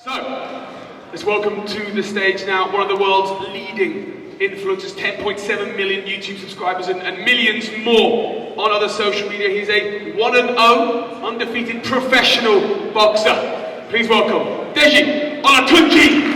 So, let's welcome to the stage now one of the world's leading influencers, 10.7 million YouTube subscribers and millions more on other social media. He's a 1-0 undefeated professional boxer. Please welcome Deji Olatunji.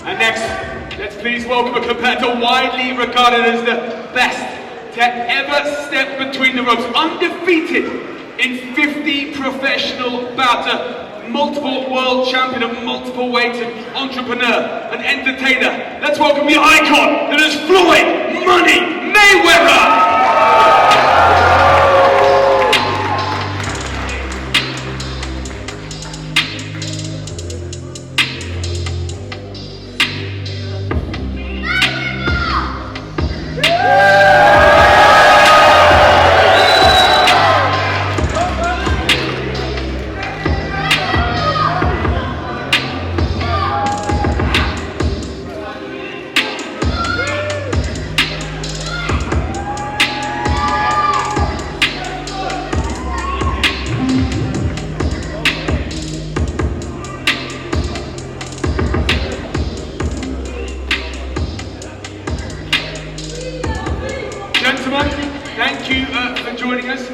And next, let's please welcome a competitor widely regarded as the best to ever step between the ropes. Undefeated in 50 professional bouts, a multiple world champion of multiple weights, an entrepreneur, an entertainer. Let's welcome the icon that is Floyd Money Mayweather! Gentlemen, thank you for joining us.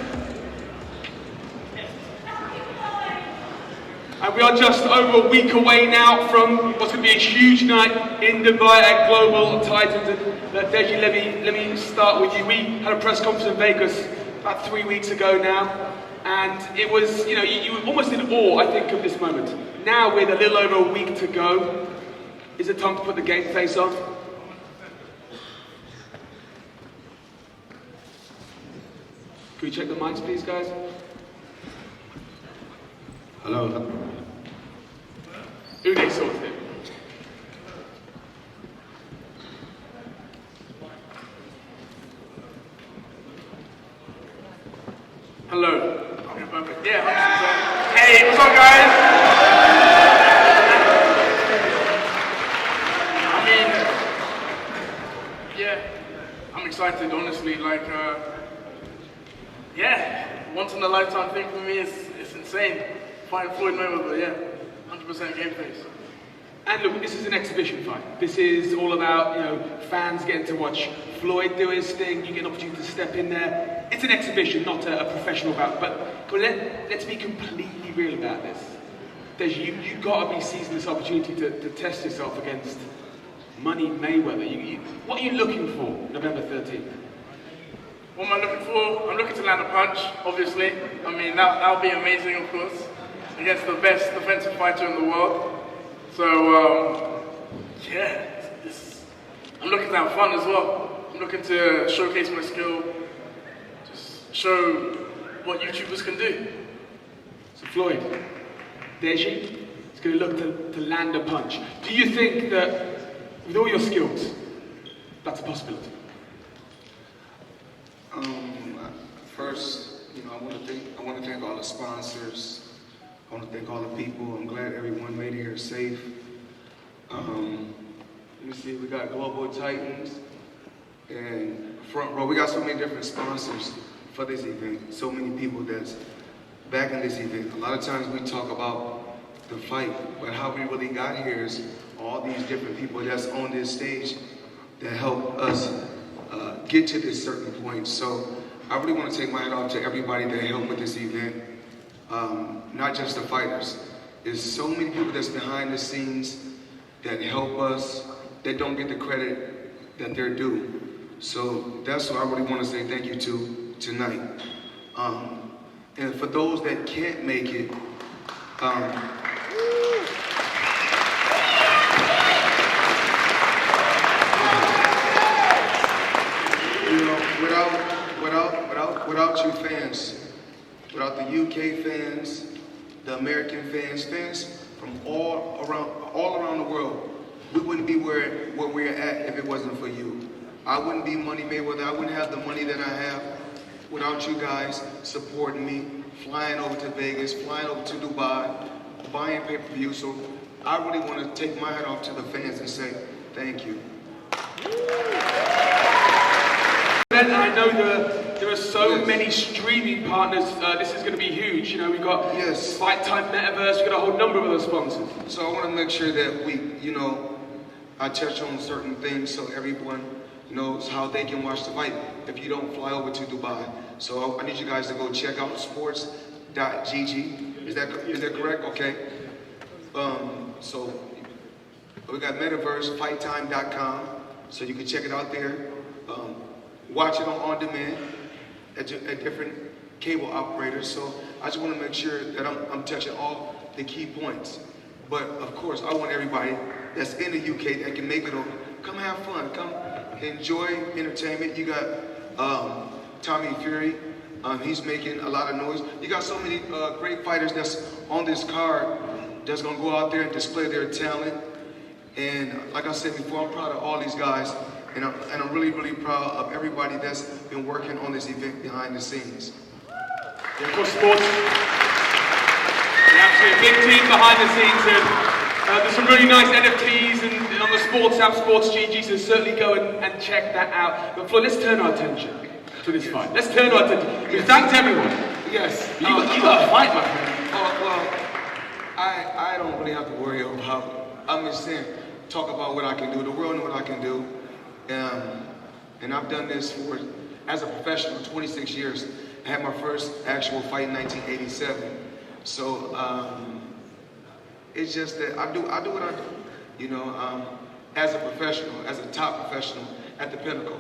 And we are just over a week away now from what's going to be a huge night in Dubai at Global Titans. And Deji, let me start with you. We had a press conference in Vegas about 3 weeks ago now, and it was, you were almost in awe, I think, of this moment. Now, with a little over a week to go, is it time to put the game face on? Can we check the mics, please, guys? Hello. Uday sorted it. Hello. Okay, perfect. Yeah, 100%. Hey, what's up, guys? I'm excited, honestly. Once in a lifetime thing for me. It's insane. Fighting Floyd Mayweather, yeah, 100% game face. And look, this is an exhibition fight. This is all about, fans getting to watch Floyd do his thing. You get an opportunity to step in there. It's an exhibition, not a professional bout. But let's be completely real about this. Deji, you got to be seizing this opportunity to test yourself against Money Mayweather. What are you looking for November 13th? What am I looking for? I'm looking to land a punch, obviously. I mean, that'll be amazing, of course, against the best defensive fighter in the world. So, I'm looking to have fun as well. I'm looking to showcase my skill, just show what YouTubers can do. So Floyd, Deji is going to look to land a punch. Do you think that, with all your skills, that's a possibility? First, I want to thank all the sponsors. I want to thank all the people. I'm glad everyone made it here safe. Let me see, we got Global Titans and Front Row. We got so many different sponsors for this event. So many people that's backing this event. A lot of times we talk about the fight, but how we really got here is all these different people that's on this stage that help us get to this certain point. So I really want to take my hat off to everybody that helped with this event, not just the fighters. There's so many people that's behind the scenes that help us, that don't get the credit that they're due. So that's what I really want to say thank you to tonight. And for those that can't make it, without you fans, without the UK fans, the American fans, fans from all around the world. We wouldn't be where we're at if it wasn't for you. I wouldn't be Money Mayweather. I wouldn't have the money that I have without you guys supporting me, flying over to Vegas, flying over to Dubai, buying pay-per-view. So I really want to take my hat off to the fans and say thank you. I know there are so many streaming partners. This is going to be huge. You know, we've got Fight Time Metaverse. We've got a whole number of other sponsors. So I want to make sure that I touch on certain things so everyone knows how they can watch the fight if you don't fly over to Dubai. So I need you guys to go check out sports.gg. Is that correct? Okay. So we got Metaverse, fighttime.com. So you can check it out there. Watch it on demand at different cable operators. So I just want to make sure that I'm touching all the key points. But of course, I want everybody that's in the UK that can make it over, come have fun, come enjoy entertainment. You got Tommy Fury, he's making a lot of noise. You got so many great fighters that's on this card that's gonna go out there and display their talent. And like I said before, I'm proud of all these guys. And I'm really, really proud of everybody that's been working on this event behind the scenes. Yeah, of course, sports. Absolutely, a big team behind the scenes. And there's some really nice NFTs and on the sports app, Sports GG, so certainly go and check that out. But Floyd, let's turn our attention to this fight. Let's turn our attention. We've thanked everyone. Yes. You got to fight, my friend. Well, I don't really have to worry about, I'm just saying, talk about what I can do. The world knows what I can do. And I've done this as a professional, 26 years. I had my first actual fight in 1987. So it's just that I do what I do. You know, as a professional, as a top professional at the pinnacle.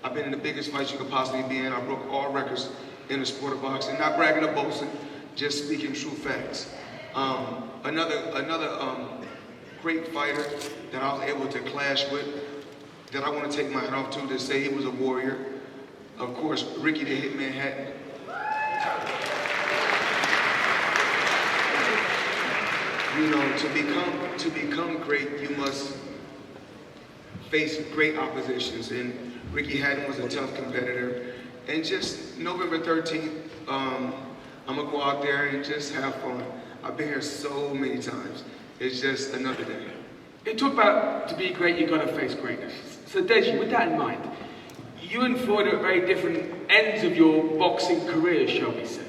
I've been in the biggest fights you could possibly be in. I broke all records in the sport of boxing. Not bragging or boasting, just speaking true facts. Another great fighter that I was able to clash with, that I want to take my hat off to say he was a warrior. Of course, Ricky the Hitman Hatton. You know, to become great, you must face great oppositions. And Ricky Hatton was a tough competitor. And just November 13th, I'm gonna go out there and just have fun. I've been here so many times. It's just another day. You talk about to be great, you gotta face greatness. So Deji, with that in mind, you and Floyd are at very different ends of your boxing career, shall we say.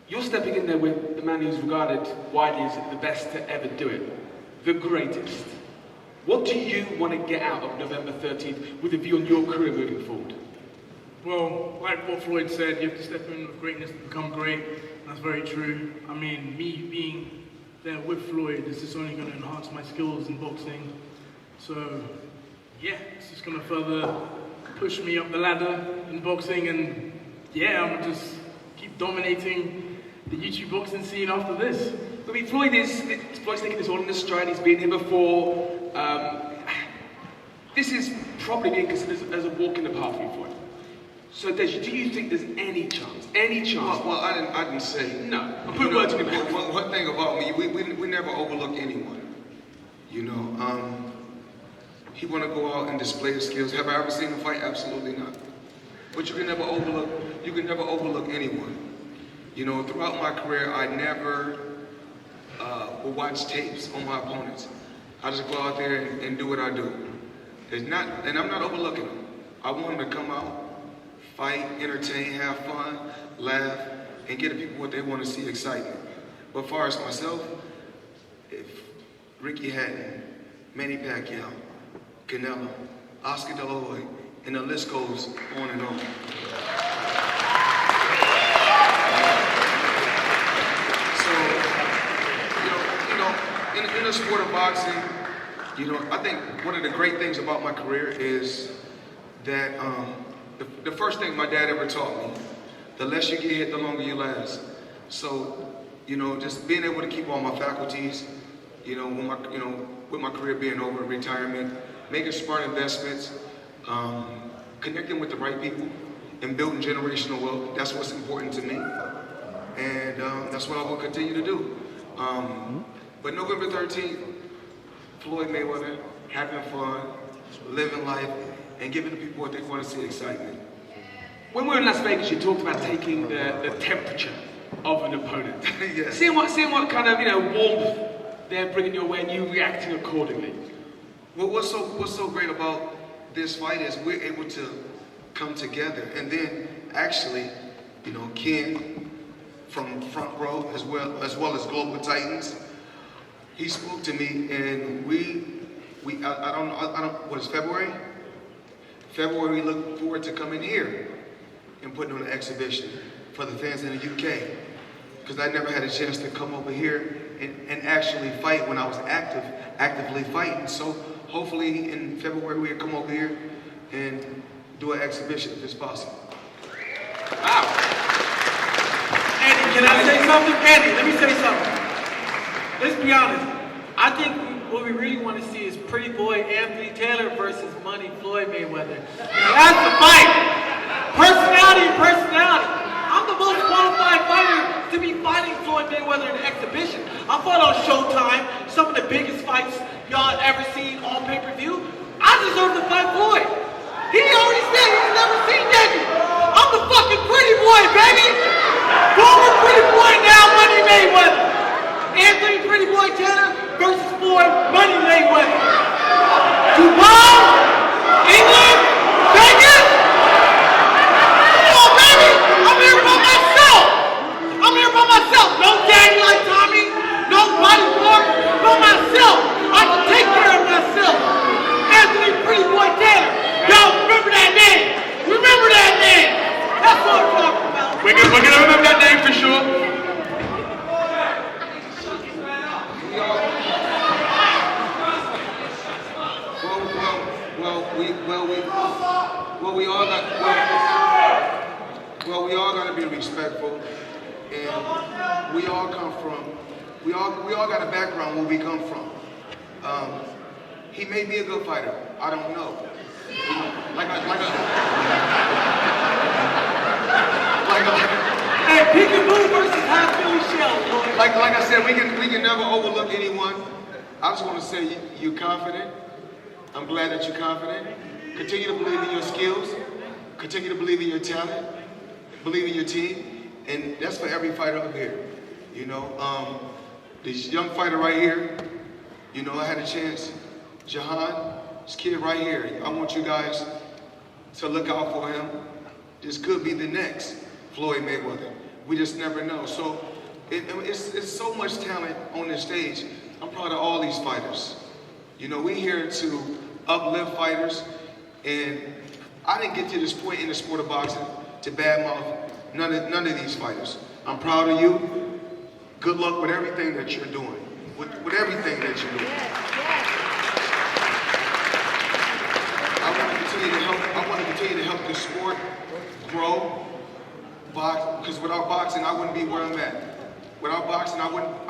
You're stepping in there with the man who's regarded widely as the best to ever do it, the greatest. What do you want to get out of November 13th with a view on your career moving forward? Well, like what Floyd said, you have to step in with greatness to become great. That's very true. I mean, me being there with Floyd is just only going to enhance my skills in boxing. So, yeah, it's just going to further push me up the ladder in boxing, and yeah, I'm going to just keep dominating the YouTube boxing scene after this. I mean, Floyd's taking this all in his stride. He's been here before. This is probably being considered as a walk in the park for you, Floyd. So, Deji, do you think there's any chance? Well, I didn't say. No, I'm putting words in your mouth. One thing about me, we never overlook anyone. You know, he want to go out and display his skills. Have I ever seen him fight? Absolutely not. But you can never overlook anyone. You know, throughout my career, I never will watch tapes on my opponents. I just go out there and do what I do. And I'm not overlooking them. I want them to come out, fight, entertain, have fun, laugh, and get the people what they want to see, excitement. But as far as myself, if Ricky Hatton, Manny Pacquiao, Canelo, Oscar De La Hoya, and the list goes on and on. So, in the sport of boxing, I think one of the great things about my career is that the first thing my dad ever taught me, the less you get hit, the longer you last. So, just being able to keep all my faculties, with my career being over, retirement, making smart investments, connecting with the right people, and building generational wealth. That's what's important to me. And that's what I will continue to do. But November 13th, Floyd Mayweather, having fun, living life, and giving the people what they want to see, excitement. When we were in Las Vegas, you talked about taking the temperature of an opponent. Yes. Seeing what kind of warmth they're bringing your way and you reacting accordingly. Well, what's so great about this fight is we're able to come together, and then actually, Ken from Front Row as well as Global Titans, he spoke to me, and I don't what is February? February, we look forward to coming here and putting on an exhibition for the fans in the UK, because I never had a chance to come over here and actually fight when I was actively fighting. So hopefully in February we'll come over here and do an exhibition if it's possible. Wow. Andy, can I say something? Andy, let me say something. Let's be honest. I think what we really want to see is Pretty Boy Anthony Taylor versus Money Floyd Mayweather. Now that's the fight. Personality. I'm the most qualified fighter to be fighting Floyd Mayweather in an exhibition. I fought on Showtime, some of the biggest fights y'all ever seen on pay-per-view. I deserve to fight Floyd. He already said he's never seen Deji. I'm the fucking Pretty Boy, baby. Former Pretty Boy, now Money Mayweather. Anthony Pretty Boy Taylor versus Floyd Money Mayweather. Dubai, England, Vegas. Come on, baby. I'm here by myself. No daddy like Tommy. No bodyguard. No myself. I can take care of myself. Anthony Pretty Boy Taylor. Y'all remember that name. Remember that name. That's what I'm talking about. We're gonna remember that name for sure. We all gotta be respectful, and we all got a background where we come from. He may be a good fighter, I don't know. Hey, Peekaboo versus Half Philly Shell. Like I said, we can never overlook anyone. I just want to say you're confident. I'm glad that you're confident. Continue to believe in your skills. Continue to believe in your talent. Believe in your team. And that's for every fighter up here. This young fighter right here, I had a chance. Jahan, this kid right here, I want you guys to look out for him. This could be the next Floyd Mayweather. We just never know. So it's so much talent on this stage. I'm proud of all these fighters. We're here to uplift fighters, and I didn't get to this point in the sport of boxing to badmouth none of these fighters. I'm proud of you. Good luck with everything that you're doing. With everything that you're doing. I want to continue to help this sport grow. Because without boxing, I wouldn't be where I'm at. Without boxing, I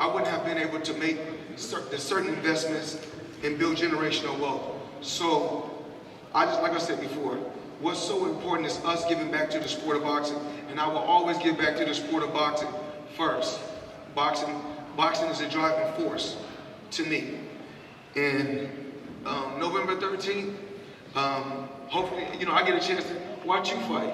wouldn't have been able to make certain investments and build generational wealth. So, like I said before, what's so important is us giving back to the sport of boxing, and I will always give back to the sport of boxing first. Boxing is a driving force to me. And November 13th, hopefully, I get a chance to watch you fight.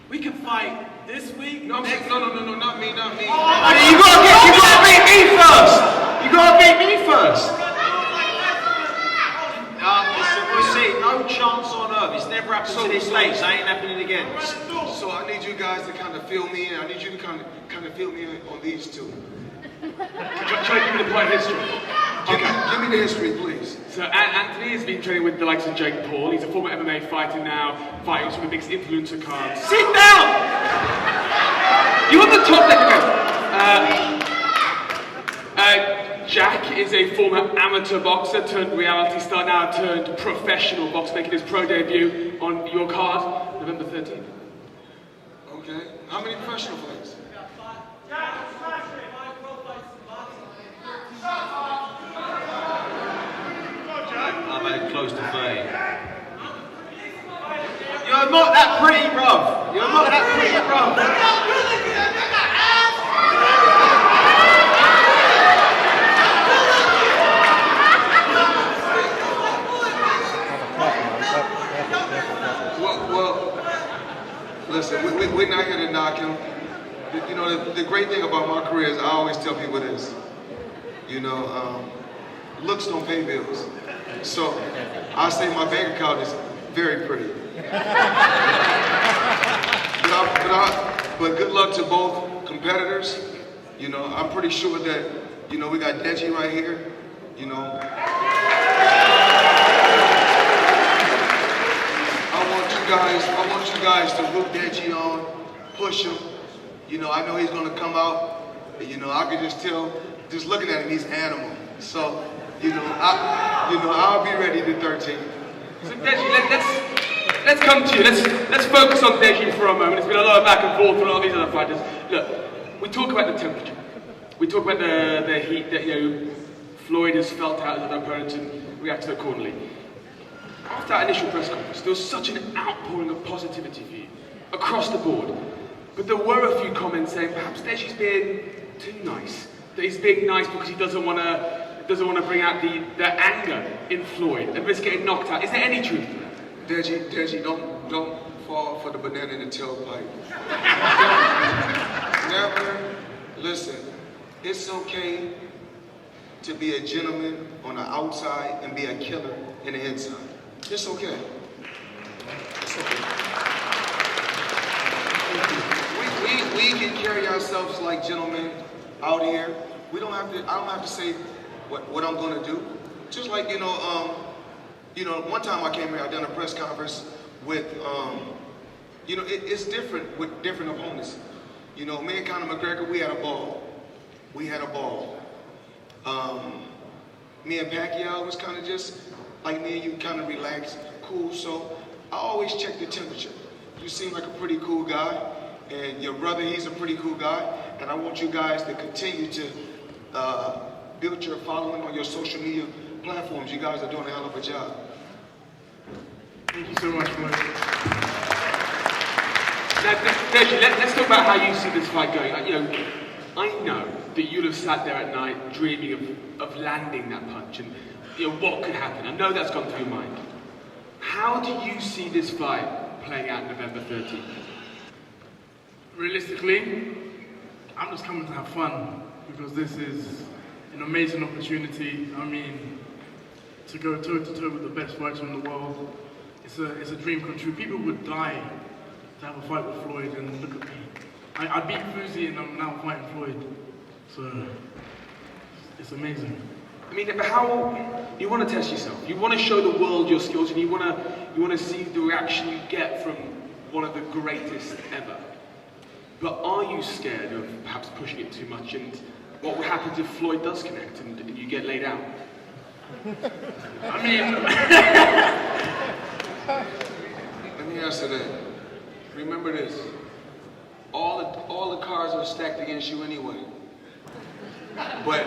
We can fight this week. No, not me. You gotta beat me first. You gotta beat me first. We'll see. No chance on earth. It's never happened to this stage. It ain't happening again. So I need you guys to kind of fill me in. I need you to kind of fill me in on these two. Try to give me the point history. Give me the history, please. So Anthony has been training with the likes of Jake Paul. He's a former MMA fighter now, fighting some of the biggest influencer cards. Sit down! You want the top there? Jack is a former amateur boxer turned reality star, now turned professional boxer, making his pro debut on your card, November 13th. Okay. How many professional fights? I've had close to 30. You're not that pretty, bruv. You're not that pretty, bruv. always tell people this. Looks don't pay bills. So I say my bank account is very pretty. But good luck to both competitors. I'm pretty sure that, we got Deji right here. I want you guys to root Deji on, push him. I know he's gonna come out. I can just tell, just looking at him, he's animal. So, I'll be ready the 13th. So Deji, let's come to you. Let's focus on Deji for a moment. There's been a lot of back and forth with all these other fighters. Look, we talk about the temperature. We talk about the heat that Floyd has felt out as an opponent and reacted accordingly. After that initial press conference, there was such an outpouring of positivity for you across the board. But there were a few comments saying perhaps Deji's being too nice. That he's being nice because he doesn't want to bring out the anger in Floyd and risk getting knocked out. Is there any truth to that? Deji, don't fall for the banana in the tailpipe. Never, listen, it's okay to be a gentleman on the outside and be a killer in the inside. It's okay. It's okay. We can carry ourselves like gentlemen out here. I don't have to say what I'm gonna do. Just like, one time I came here, I done a press conference with, it's different with different opponents. Me and Conor McGregor, we had a ball. Me and Pacquiao was kind of just, like me and you, kind of relaxed, cool. So I always check the temperature. You seem like a pretty cool guy, and your brother, he's a pretty cool guy, and I want you guys to continue to build your following on your social media platforms. You guys are doing a hell of a job. Thank you so much, Floyd. Now, Deji, let's talk about how you see this fight going. I know that you'll have sat there at night dreaming of landing that punch and what could happen. I know that's gone through your mind. How do you see this fight playing out November 13th? Realistically, I'm just coming to have fun because this is an amazing opportunity. I mean, to go toe-to-toe with the best fighter in the world, it's a dream come true. People would die to have a fight with Floyd, and look at me. I beat Fuzi and I'm now fighting Floyd. So, it's amazing. I mean, but how you want to test yourself? You want to show the world your skills, and you want to see the reaction you get from one of the greatest ever. But are you scared of perhaps pushing it too much, and what would happen if Floyd does connect and you get laid out? I mean, Let me answer that. Remember this. All the cards are stacked against you anyway. But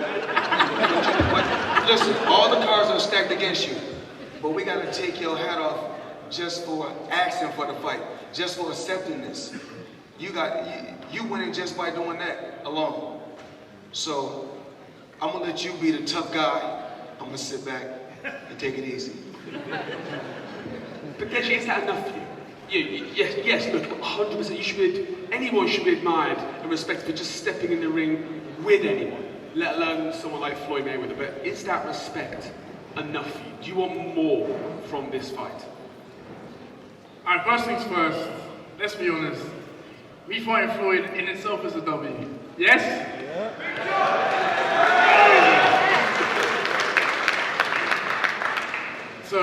listen, all the cards are stacked against you. But we gotta take your hat off just for asking for the fight, just for accepting this. You winning just by doing that alone. So I'm gonna let you be the tough guy. I'm gonna sit back and take it easy. But Deji, is that enough for you? Yes, look, 100%. Anyone should be admired and respected for just stepping in the ring with anyone, let alone someone like Floyd Mayweather. But is that respect enough for you? Do you want more from this fight? Alright, first things first, let's be honest. Me fighting Floyd in itself is a W. Yes? Yeah. So,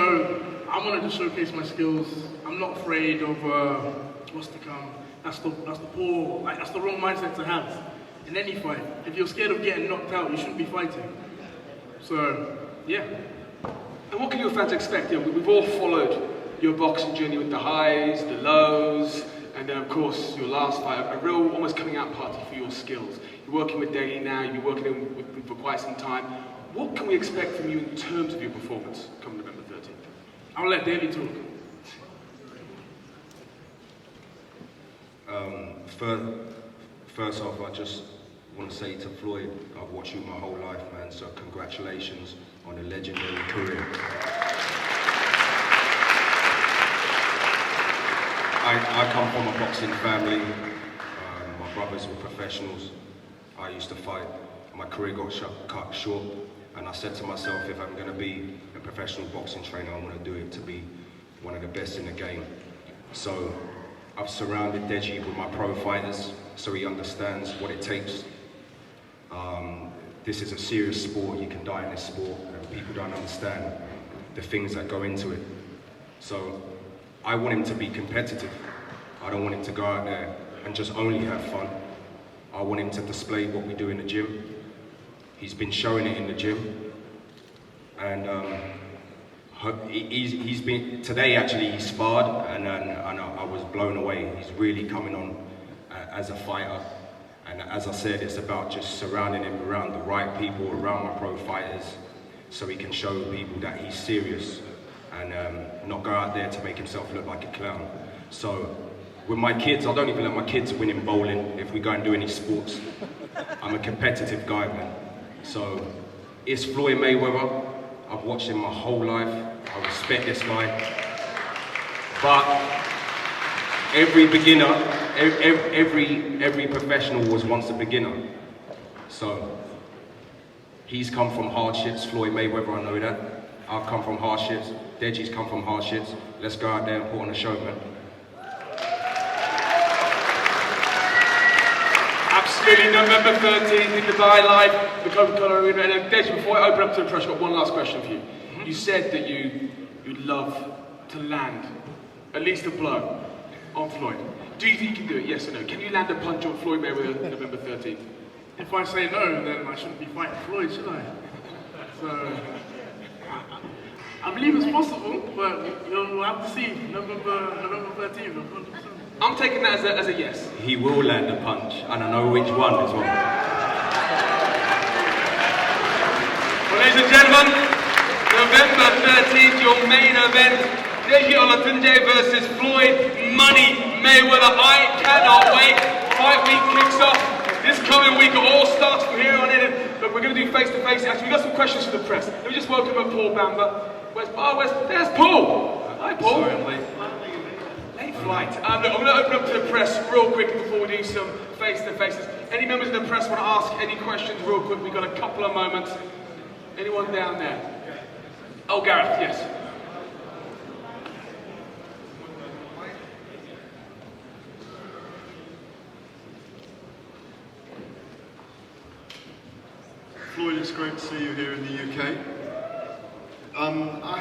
I wanted to showcase my skills. I'm not afraid of what's to come. That's the wrong mindset to have in any fight. If you're scared of getting knocked out, you shouldn't be fighting. So, yeah. And what can your fans expect? We've all followed your boxing journey with the highs, the lows, and then of course your last fight, a real almost coming out party for your skills. You're working with Deji now, you've been working with them for quite some time. What can we expect from you in terms of your performance come November 13th? I'll let Deji talk. First off, I just want to say to Floyd, I've watched you my whole life, man, so congratulations on a legendary career. I come from a boxing family. My brothers were professionals. I used to fight my career got cut short, and I said to myself, if I'm going to be a professional boxing trainer, I want to do it to be one of the best in the game. So I've surrounded Deji with my pro fighters, so he understands what it takes. This is a serious sport. You can die in this sport, and people don't understand the things that go into it. So I want him to be competitive. I don't want him to go out there and just only have fun. I want him to display what we do in the gym. He's been showing it in the gym, and he's been today. Actually, he sparred, and I was blown away. He's really coming on as a fighter. And as I said, it's about just surrounding him around the right people, around my pro fighters, so he can show people that he's serious and not go out there to make himself look like a clown. So with my kids, I don't even let my kids win in bowling if we go and do any sports. I'm a competitive guy, man. So it's Floyd Mayweather. I've watched him my whole life. I respect this guy. But every beginner, every professional was once a beginner. So he's come from hardships, Floyd Mayweather, I know that. I've come from hardships, Deji's come from hardships. Let's go out there and put on a show, man. Absolutely, November 13th in Dubai Live, the Coca-Cola Arena. And then, Deji, before I open up to the press, I've got one last question for you. You said that you'd love to land at least a blow on Floyd. Do you think you can do it, yes or no? Can you land a punch on Floyd Mayweather November 13th? If I say no, then I shouldn't be fighting Floyd, should I? So, I believe it's possible, but we'll have to see. November 13th, 100%. I'm taking that as a yes. He will land a punch, and I know which one as well. Well, ladies and gentlemen, November 13th, your main event, Deji Olatunde versus Floyd Money Mayweather. I cannot wait. Fight week kicks off this coming week. It all starts from here on in. But we're going to do face-to-face action. We've got some questions for the press. Let me just welcome up Paul Bamber. There's Paul. Hi, Paul. Sorry, I'm late. Late flight. Look, I'm going to open up to the press real quick before we do some face-to-faces. Any members of the press want to ask any questions real quick? We've got a couple of moments. Anyone down there? Oh, Gareth, yes. Floyd, it's great to see you here in the UK. I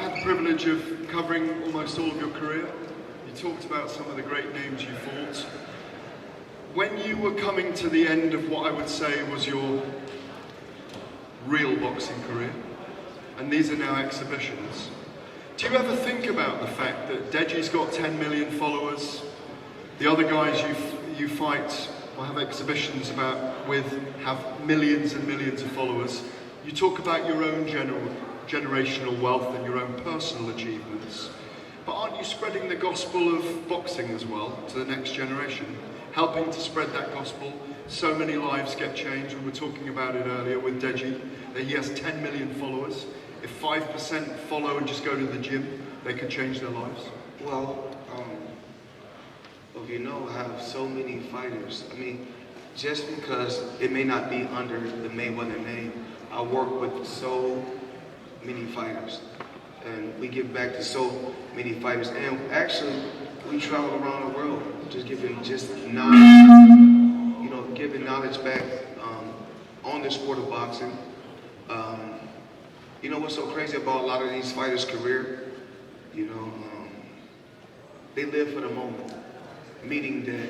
had the privilege of covering almost all of your career. You talked about some of the great names you fought. When you were coming to the end of what I would say was your real boxing career, and these are now exhibitions, do you ever think about the fact that Deji's got 10 million followers, the other guys you fight or have exhibitions have millions and millions of followers? You talk about your own generational wealth and your own personal achievements, but aren't you spreading the gospel of boxing as well to the next generation? Helping to spread that gospel. So many lives get changed. We were talking about it earlier with Deji, that he has 10 million followers. If 5% follow and just go to the gym, they can change their lives. Well, you know, I have so many fighters. I mean, just because it may not be under the Mayweather name, I work with so many fighters. And we give back to so many fighters. And actually, we travel around the world, just giving knowledge, giving knowledge back on the sport of boxing. You know what's so crazy about a lot of these fighters' career? They live for the moment, meaning that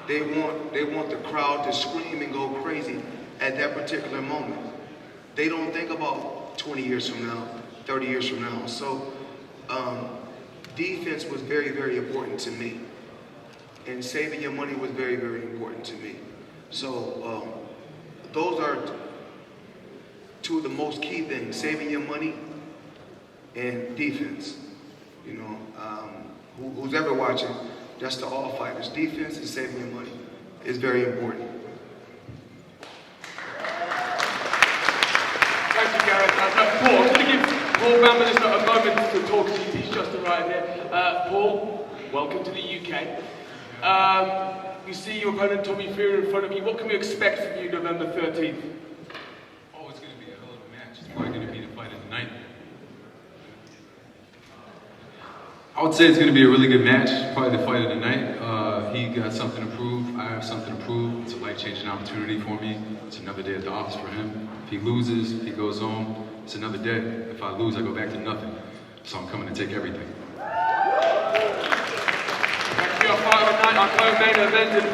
they want the crowd to scream and go crazy at that particular moment. They don't think about 20 years from now, 30 years from now. So defense was very, very important to me. And saving your money was very, very important to me. So those are two of the most key things: saving your money and defense. Who's ever watching, that's to all fighters. Defense and saving your money is very important. Thank you, Gareth. Paul, I'm going to give Paul Bamber just a moment to talk to you. He's just arrived here. Paul, welcome to the UK. You see your opponent Tommy Fury in front of you. What can we expect from you November 13th? I would say it's going to be a really good match, probably the fight of the night. He got something to prove, I have something to prove. It's a life-changing opportunity for me. It's another day at the office for him. If he loses, if he goes home, it's another day. If I lose, I go back to nothing. So I'm coming to take everything. Thank you, our fight of the night, our co-main event. And,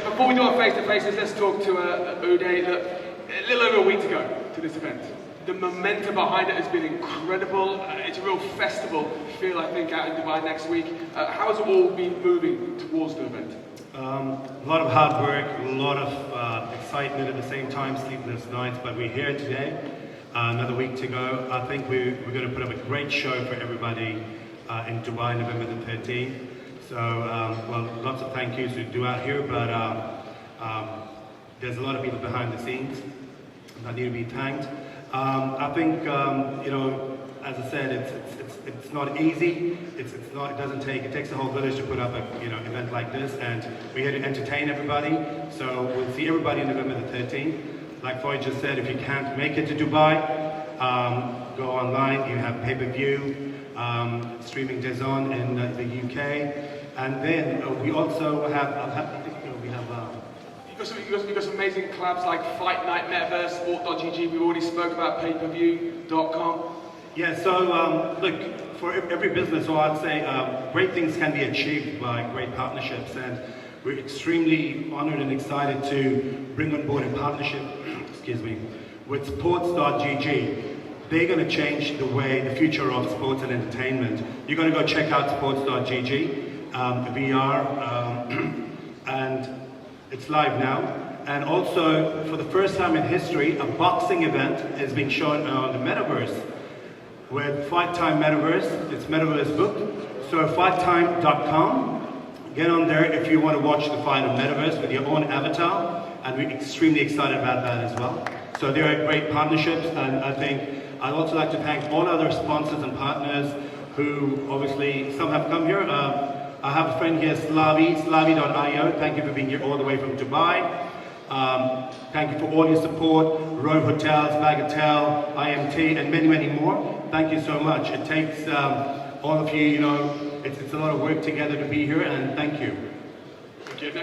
before we do our face-to-faces, let's talk to Uday. A little over a week to go to this event. The momentum behind it has been incredible. It's a real festival feel, I think, out in Dubai next week. How has it all been moving towards the event? A lot of hard work, a lot of excitement at the same time, sleepless nights, but we're here today, another week to go. I think we're going to put up a great show for everybody in Dubai, November the 13th. So, well, lots of thank yous to do out here, but there's a lot of people behind the scenes that need to be thanked. I think, you know, as I said, it's not easy. It takes a whole village to put up a event like this, and we're here to entertain everybody. So we'll see everybody November the 13th. Like Floyd just said, if you can't make it to Dubai, go online. You have pay-per-view, streaming DAZN in the UK, and then we also have. You've got some amazing clubs like Fight Night, Metaverse, Sport.gg. We already spoke about pay-per-view.com. Yeah, so look, for every business, or I'd say great things can be achieved by great partnerships, and we're extremely honored and excited to bring on board a partnership, excuse me, with Sports.gg. They're going to change the future of sports and entertainment. You're going to go check out Sports.gg, VR, and it's live now. And also, for the first time in history, a boxing event is being shown on the Metaverse. With Fight Time Metaverse, it's Metaverse booked. So fighttime.com, get on there if you want to watch the fight on Metaverse with your own avatar, and we're extremely excited about that as well. So there are great partnerships, and I think I'd also like to thank all other sponsors and partners who obviously, some have come here. I have a friend here, Slavi.io. Thank you for being here all the way from Dubai. Thank you for all your support. Rove Hotels, Bagatelle, IMT, and many, many more. Thank you so much. It takes all of you, it's a lot of work together to be here, and thank you. Thank you.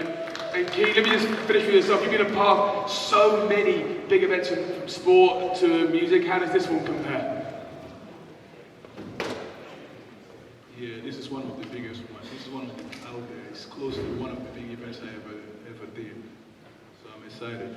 And Key, let me just finish with yourself. You've been a part of so many big events from sport to music. How does this one compare? Yeah, this is one of the biggest ones. This is one of the out there. It's close to one of the big events I ever did. So I'm excited.